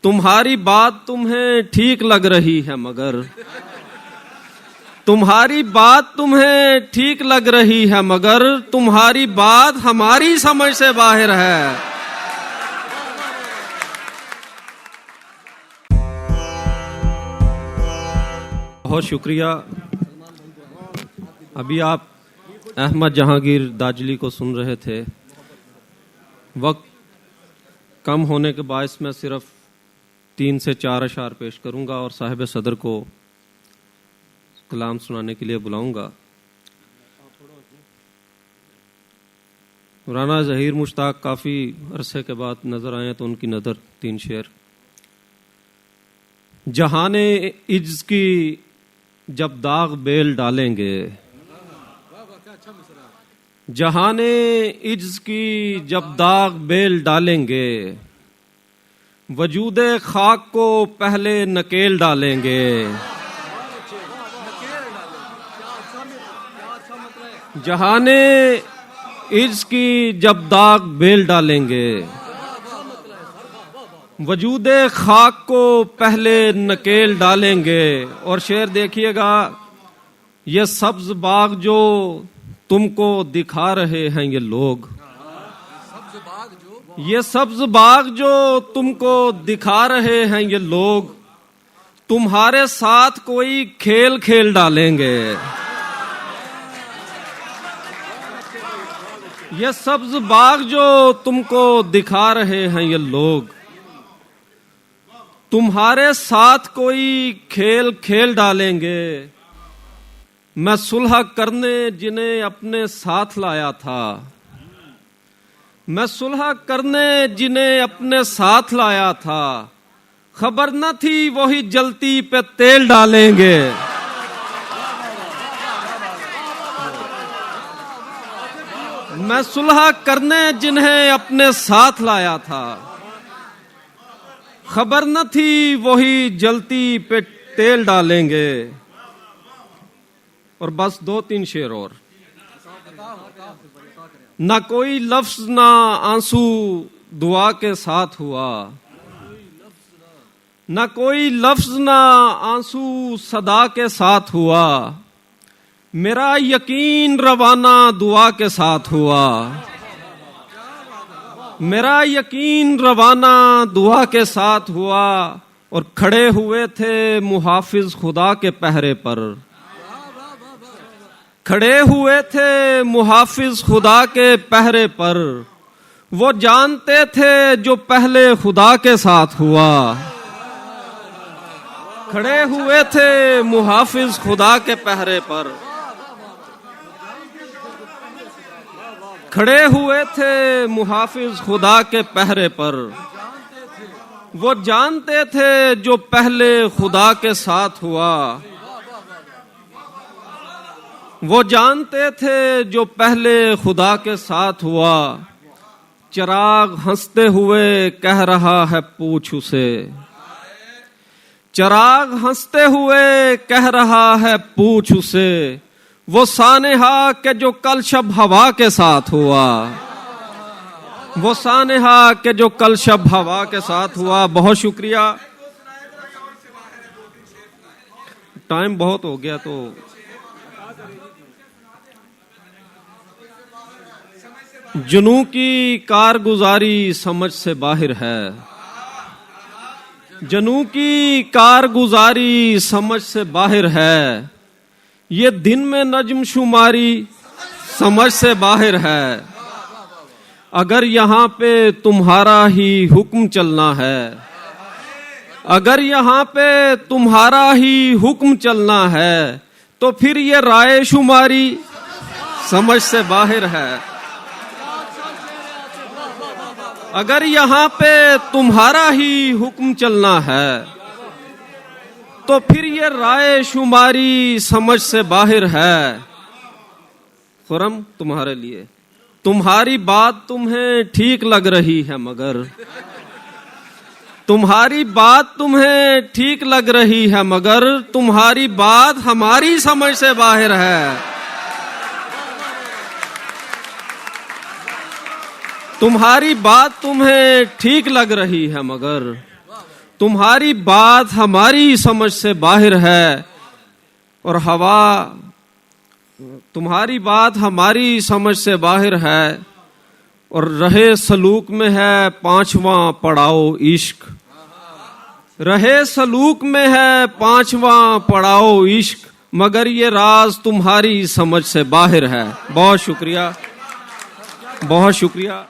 تمہاری بات تمہیں ٹھیک لگ رہی ہے مگر تمہاری بات تمہیں ٹھیک لگ رہی ہے مگر تمہاری بات ہماری سمجھ سے باہر ہے. بہت شکریہ. ابھی آپ احمد جہانگیر داجلی کو سن رہے تھے. وقت کم ہونے کے باعث میں صرف 3 سے 4 اشعار پیش کروں گا اور صاحب صدر کو کلام سنانے کے لیے بلاؤں گا. رانا ظہیر مشتاق کافی عرصے کے بعد نظر آئے تو ان کی نظر 3 شعر. جہان عجز کی جب داغ بیل ڈالیں گے، جہان عجز کی جب داغ بیل ڈالیں گے، وجود خاک کو پہلے نکیل ڈالیں گے. جہان عجز کی جب داغ بیل ڈالیں گے، وجود خاک کو پہلے نکیل ڈالیں گے. اور شعر دیکھیے گا، یہ سبز باغ جو تم کو دکھا رہے ہیں یہ لوگ، یہ سبز باغ جو تم کو دکھا رہے ہیں یہ لوگ، تمہارے ساتھ کوئی کھیل کھیل ڈالیں گے. یہ سبز باغ جو تم کو دکھا رہے ہیں یہ لوگ، تمہارے ساتھ کوئی کھیل کھیل ڈالیں گے. میں صلح کرنے جنہیں اپنے ساتھ لایا تھا، میں صلح کرنے جنہیں اپنے ساتھ لایا تھا، خبر نہ تھی وہی جلتی پہ تیل ڈالیں گے. میں صلح کرنے جنہیں اپنے ساتھ لایا تھا، خبر نہ تھی وہی جلتی پہ تیل ڈالیں گے. اور بس 2-3 شعر اور. نہ کوئی لفظ نہ آنسو دعا کے ساتھ ہوا، نہ کوئی لفظ نہ آنسو صدا کے ساتھ ہوا، میرا یقین روانہ دعا کے ساتھ ہوا. میرا یقین روانہ دعا کے ساتھ ہوا. اور کھڑے ہوئے تھے محافظ خدا کے پہرے پر، کھڑے ہوئے تھے محافظ خدا کے پہرے پر، وہ جانتے تھے جو پہلے خدا کے ساتھ ہوا. کھڑے ہوئے تھے محافظ خدا کے پہرے پر، کھڑے ہوئے تھے محافظ خدا کے پہرے پر، وہ جانتے تھے جو پہلے خدا کے ساتھ ہوا. وہ جانتے تھے جو پہلے خدا کے ساتھ ہوا. چراغ ہنستے ہوئے کہہ رہا ہے پوچھ اسے، چراغ ہنستے ہوئے کہہ رہا ہے پوچھ اسے، وہ سانحہ کہ جو کل شب ہوا کے ساتھ ہوا. وہ سانحہ کہ جو کل شب ہوا کے ساتھ ہوا. بہت شکریہ. ٹائم بہت ہو گیا تو جنوں کی کارگزاری سمجھ سے باہر ہے، جنوں کی کارگزاری سمجھ سے باہر ہے، یہ دن میں نجم شماری سمجھ سے باہر ہے. اگر یہاں پہ تمہارا ہی حکم چلنا ہے، اگر یہاں پہ تمہارا ہی حکم چلنا ہے، تو پھر یہ رائے شماری سمجھ سے باہر ہے. اگر یہاں پہ تمہارا ہی حکم چلنا ہے، تو پھر یہ رائے شماری سمجھ سے باہر ہے. خرم تمہارے لیے. تمہاری بات تمہیں ٹھیک لگ رہی ہے مگر تمہاری بات تمہیں ٹھیک لگ رہی ہے مگر تمہاری بات ہماری سمجھ سے باہر ہے. تمہاری بات تمہیں ٹھیک لگ رہی ہے مگر تمہاری بات ہماری سمجھ سے باہر ہے اور ہوا تمہاری بات ہماری سمجھ سے باہر ہے اور رہے سلوک میں ہے 5واں پڑاؤ عشق. رہے سلوک میں ہے 5واں پڑاؤ عشق، مگر یہ راز تمہاری سمجھ سے باہر ہے. بہت شکریہ، بہت شکریہ.